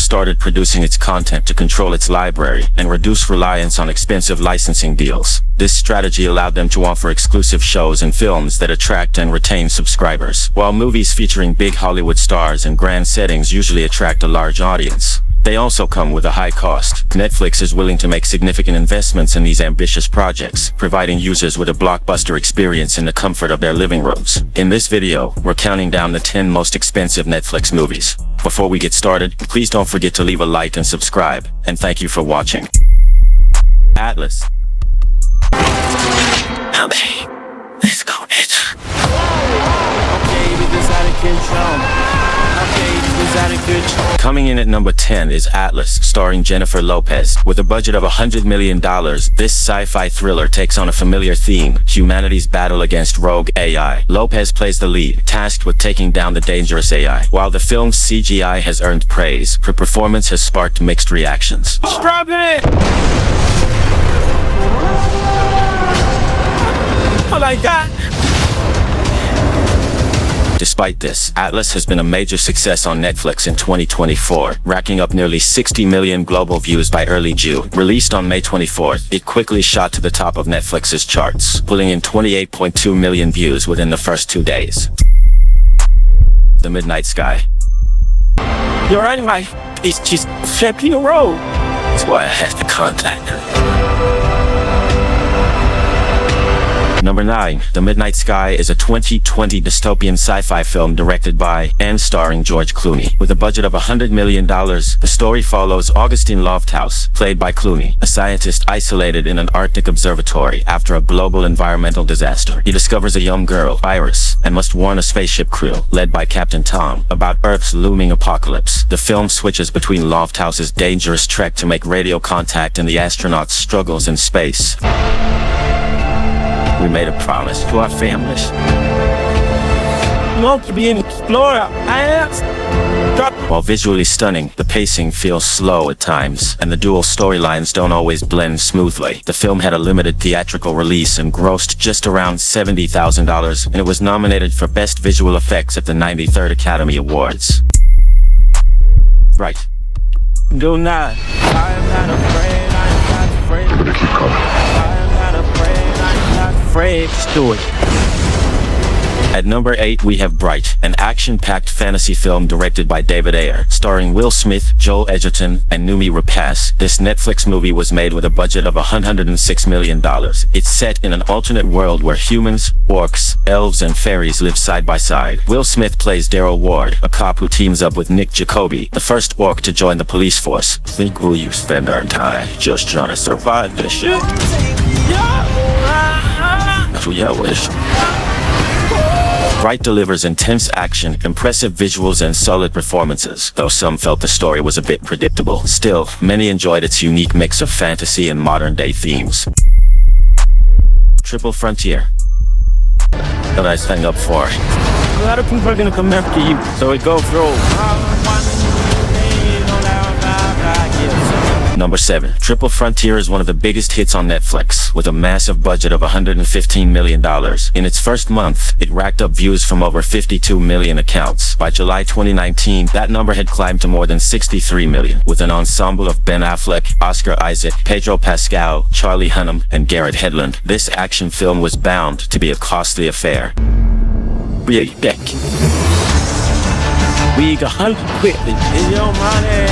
started producing its content to control its library and reduce reliance on expensive licensing deals. This strategy allowed them to offer exclusive shows and films that attract and retain subscribers. While movies featuring big Hollywood stars and grand settings usually attract a large audience, they also come with a high cost. Netflix is willing to make significant investments in these ambitious projects, providing users with a blockbuster experience in the comfort of their living rooms. In this video, we're counting down the 10 most expensive Netflix movies. Before we get started, please don't forget to leave a like and subscribe, and thank you for watching. Atlas. Now, babe, let's go, bitch. Okay, this is out of control. Coming in at number 10 is Atlas, starring Jennifer Lopez. With a budget of $100 million, this sci-fi thriller takes on a familiar theme: humanity's battle against rogue AI. Lopez plays the lead, tasked with taking down the dangerous AI. While the film's CGI has earned praise, her performance has sparked mixed reactions. Stop it! Oh my God! Despite this, Atlas has been a major success on Netflix in 2024, racking up nearly 60 million global views by early June. Released on May 24th, it quickly shot to the top of Netflix's charts, pulling in 28.2 million views within the first 2 days. The Midnight Sky. You're right, my it's just flipping a road. That's why I have to contact her. Number 9. The Midnight Sky is a 2020 dystopian sci-fi film directed by and starring George Clooney. With a budget of $100 million, the story follows Augustine Lofthouse, played by Clooney, a scientist isolated in an Arctic observatory after a global environmental disaster. He discovers a young girl, Iris, and must warn a spaceship crew, led by Captain Tom, about Earth's looming apocalypse. The film switches between Lofthouse's dangerous trek to make radio contact and the astronauts' struggles in space. We made a promise to our families. We want to be an explorer. While visually stunning, the pacing feels slow at times, and the dual storylines don't always blend smoothly. The film had a limited theatrical release and grossed just around $70,000, and it was nominated for Best Visual Effects at the 93rd Academy Awards. Right. Do not. I am not afraid. I am not afraid. I am not afraid. Afraid to do it. At number 8, we have Bright, an action-packed fantasy film directed by David Ayer, starring Will Smith, Joel Edgerton, and Noomi Rapace. This Netflix movie was made with a budget of $106 million. It's set in an alternate world where humans, orcs, elves, and fairies live side by side. Will Smith plays Daryl Ward, a cop who teams up with Nick Jacoby, the first orc to join the police force. Think will you spend our time just trying to survive this shit? Bright delivers intense action, impressive visuals, and solid performances, though some felt the story was a bit predictable. Still, many enjoyed its unique mix of fantasy and modern-day themes. Triple Frontier. That I signed up for. A lot of people are gonna come after you, so it go through. Number 7. Triple Frontier is one of the biggest hits on Netflix, with a massive budget of $115 million. In its first month, it racked up views from over 52 million accounts. By July 2019, that number had climbed to more than 63 million, with an ensemble of Ben Affleck, Oscar Isaac, Pedro Pascal, Charlie Hunnam, and Garrett Hedlund. This action film was bound to be a costly affair. We got 100 quickly. Your money.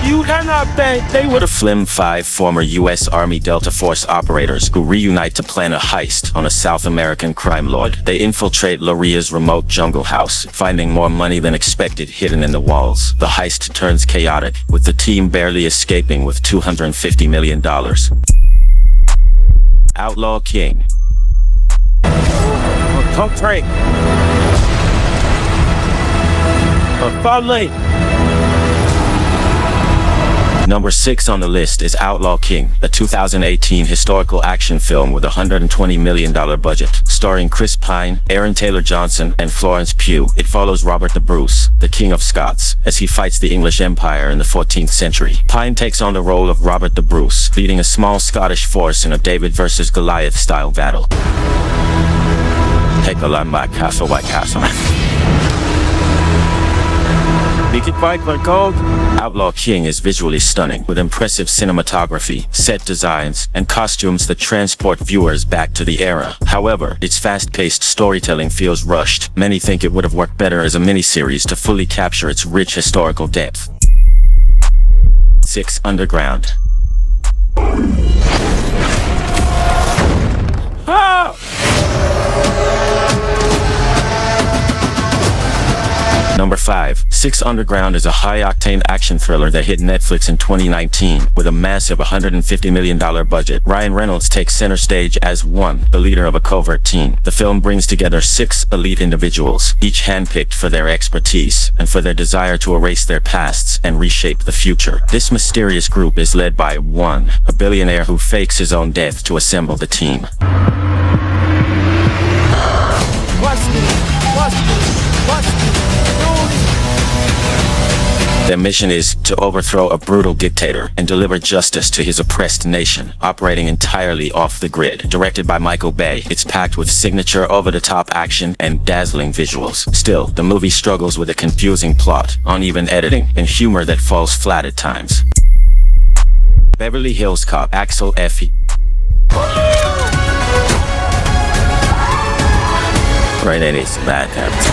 You cannot pay. They were the Flim 5 former U.S. Army Delta Force operators who reunite to plan a heist on a South American crime lord. They infiltrate Loria's remote jungle house, finding more money than expected hidden in the walls. The heist turns chaotic, with the team barely escaping with $250 million. Outlaw King. Come break. Number 6 on the list is Outlaw King, a 2018 historical action film with a $120 million budget. Starring Chris Pine, Aaron Taylor Johnson, and Florence Pugh, it follows Robert the Bruce, the King of Scots, as he fights the English Empire in the 14th century. Pine takes on the role of Robert the Bruce, leading a small Scottish force in a David versus Goliath style battle. Take a land by castle by castle. Ticket bike like gold. Outlaw King is visually stunning, with impressive cinematography, set designs, and costumes that transport viewers back to the era. However, its fast-paced storytelling feels rushed. Many think it would have worked better as a miniseries to fully capture its rich historical depth. 6. Underground. Ah! Number 5. 6 Underground is a high-octane action thriller that hit Netflix in 2019 with a massive $150 million budget. Ryan Reynolds takes center stage as the leader of a covert team. The film brings together 6 elite individuals, each handpicked for their expertise and for their desire to erase their pasts and reshape the future. This mysterious group is led by a billionaire who fakes his own death to assemble the team. Their mission is to overthrow a brutal dictator and deliver justice to his oppressed nation, operating entirely off the grid. Directed by Michael Bay, it's packed with signature over-the-top action and dazzling visuals. Still, the movie struggles with a confusing plot, uneven editing, and humor that falls flat at times. Beverly Hills Cop, Axel F. Right, it is bad habits.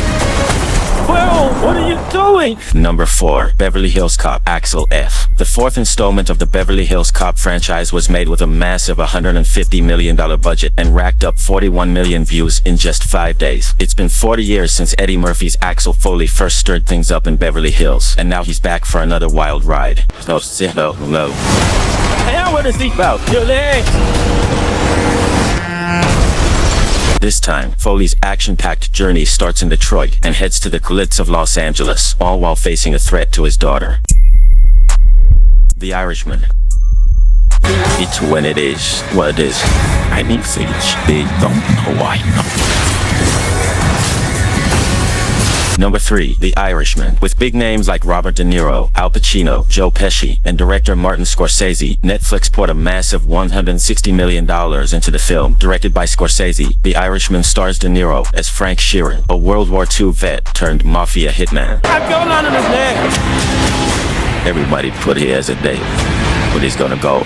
Well, what are you doing? Number 4. Beverly Hills Cop, Axel F. The 4th installment of the Beverly Hills Cop franchise was made with a massive $150 million budget and racked up 41 million views in just 5 days. It's been 40 years since Eddie Murphy's Axel Foley first stirred things up in Beverly Hills, and now he's back for another wild ride. No. Hey, I want to see about your legs. This time, Foley's action-packed journey starts in Detroit and heads to the glitz of Los Angeles, all while facing a threat to his daughter. The Irishman. It's when it is what it is. I need things they don't know why. Number 3. The Irishman. With big names like Robert De Niro, Al Pacino, Joe Pesci, and director Martin Scorsese, Netflix poured a massive $160 million into the film. Directed by Scorsese, The Irishman stars De Niro as Frank Sheeran, a World War II vet turned mafia hitman. I'm going on in his neck. Everybody put here as a date, but he's gonna go.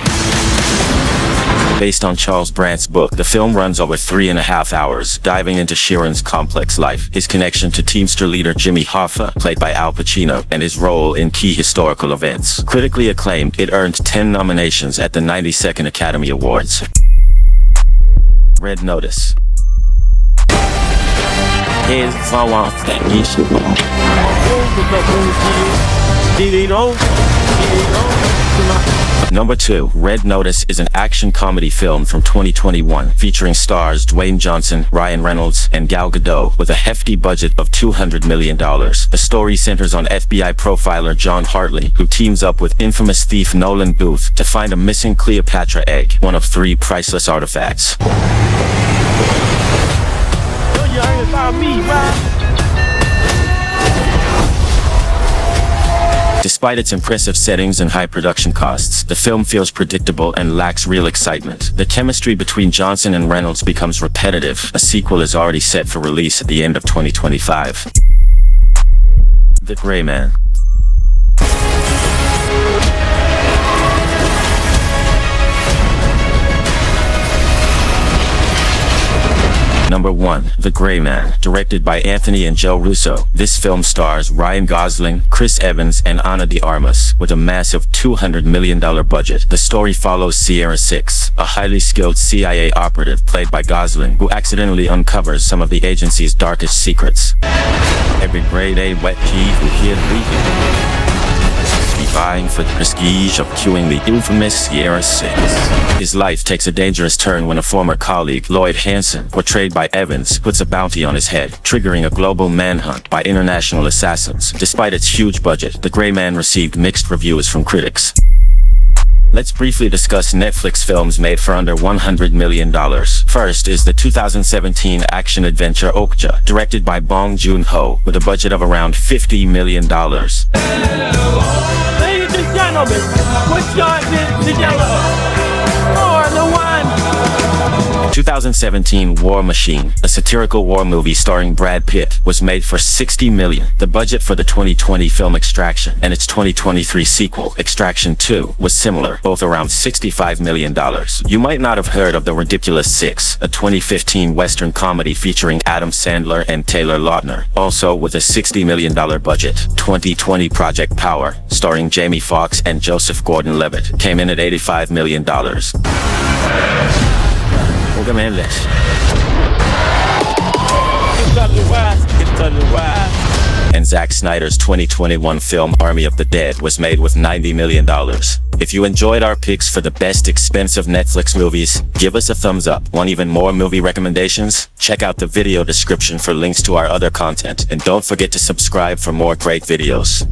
Based on Charles Brandt's book, the film runs over 3.5 hours, diving into Sheeran's complex life, his connection to Teamster leader Jimmy Hoffa, played by Al Pacino, and his role in key historical events. Critically acclaimed, it earned 10 nominations at the 92nd Academy Awards. Red Notice. Number 2. Red Notice is an action comedy film from 2021 featuring stars Dwayne Johnson, Ryan Reynolds, and Gal Gadot with a hefty budget of $200 million. The story centers on FBI profiler John Hartley, who teams up with infamous thief Nolan Booth to find a missing Cleopatra egg, one of 3 priceless artifacts. You ain't about me, right? Despite its impressive settings and high production costs, the film feels predictable and lacks real excitement. The chemistry between Johnson and Reynolds becomes repetitive. A sequel is already set for release at the end of 2025. The Gray Man. Number 1. The Gray Man. Directed by Anthony and Joe Russo, this film stars Ryan Gosling, Chris Evans, and Ana de Armas with a massive $200 million budget. The story follows Sierra 6, a highly skilled CIA operative played by Gosling, who accidentally uncovers some of the agency's darkest secrets. Every grade A wet chief who here leaving. Vying for the prestige of cueing the infamous Sierra 6. His life takes a dangerous turn when a former colleague, Lloyd Hansen, portrayed by Evans, puts a bounty on his head, triggering a global manhunt by international assassins. Despite its huge budget, The Gray Man received mixed reviews from critics. Let's briefly discuss Netflix films made for under $100 million. First is the 2017 action-adventure Okja, directed by Bong Joon-ho, with a budget of around $50 million. Ladies and gentlemen, what's your name together? For the one 2017 War Machine, a satirical war movie starring Brad Pitt, was made for $60 million. The budget for the 2020 film Extraction and its 2023 sequel, Extraction 2, was similar, both around $65 million. You might not have heard of The Ridiculous Six, a 2015 Western comedy featuring Adam Sandler and Taylor Lautner, also with a $60 million budget. 2020 Project Power, starring Jamie Foxx and Joseph Gordon-Levitt, came in at $85 million. And Zack Snyder's 2021 film Army of the Dead was made with $90 million. If you enjoyed our picks for the best expensive Netflix movies, give us a thumbs up. Want even more movie recommendations? Check out the video description for links to our other content, and don't forget to subscribe for more great videos.